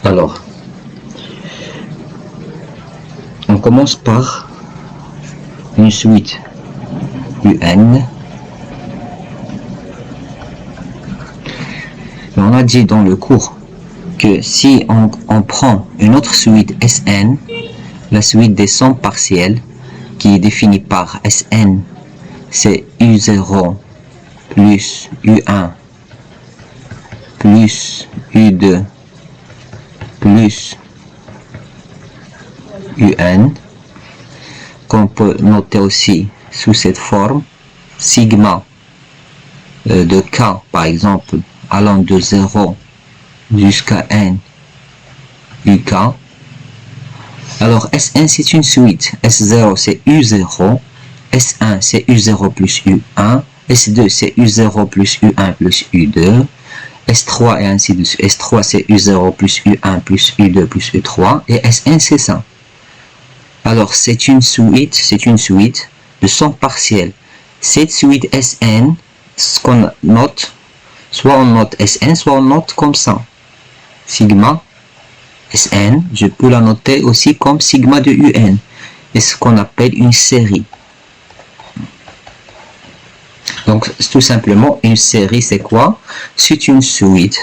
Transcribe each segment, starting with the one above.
Alors, on commence par une suite UN. Et on a dit dans le cours que si on prend une autre suite Sn, la suite des sons partiels, qui est définie par Sn, c'est U0 plus U1 plus U2 plus UN, qu'on peut noter aussi sous cette forme, sigma de K par exemple, allant de 0 jusqu'à N UK. Alors Sn c'est une suite, S0 c'est U0, S1 c'est U0 plus U1, S2 c'est U0 plus U1 plus U2, S3 et ainsi de suite. S3 c'est U0 plus U1 plus U2 plus U3 et Sn c'est ça. Alors c'est une suite de sons partiels. Cette suite Sn, ce qu'on note, soit on note Sn, soit on note comme ça. Sigma Sn, je peux la noter aussi comme sigma de Un. Et ce qu'on appelle une série. Donc tout simplement une série c'est quoi? C'est une suite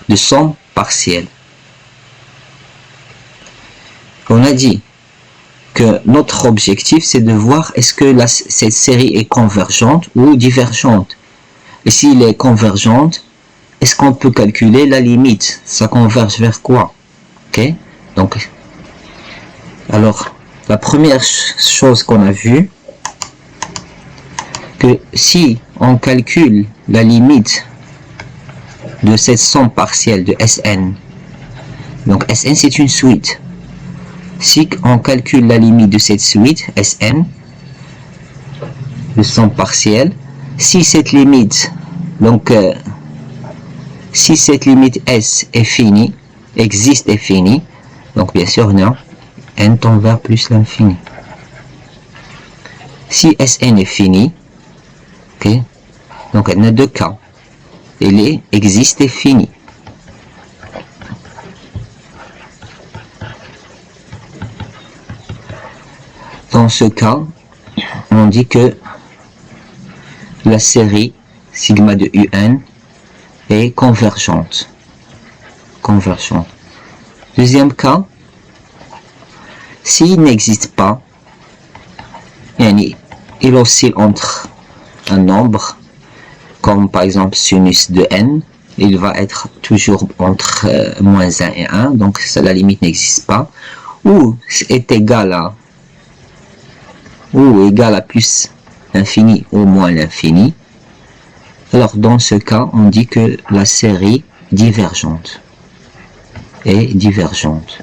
de sons partiels. On a dit que notre objectif c'est de voir est-ce que cette série est convergente ou divergente. Et s'il est convergente, est-ce qu'on peut calculer la limite? Ça converge vers quoi? Ok? Donc, alors, la première chose qu'on a vue, que si on calcule la limite de cette somme partielle de Sn, donc Sn c'est une suite. Si on calcule la limite de cette suite Sn, de somme partielle, si cette limite, donc si cette limite S est finie, existe et finie, donc bien sûr non, n tend vers plus l'infini. Si Sn est fini, ok, donc elle n'a deux cas, elle existe et finie. Dans ce cas, on dit que la série sigma de Un est convergente. Deuxième cas, s'il n'existe pas, il oscille entre un nombre, comme par exemple sinus de n, il va être toujours entre moins 1 et 1, donc ça, la limite n'existe pas, ou est égal à plus l'infini ou moins l'infini. Alors dans ce cas, on dit que la série divergente est divergente.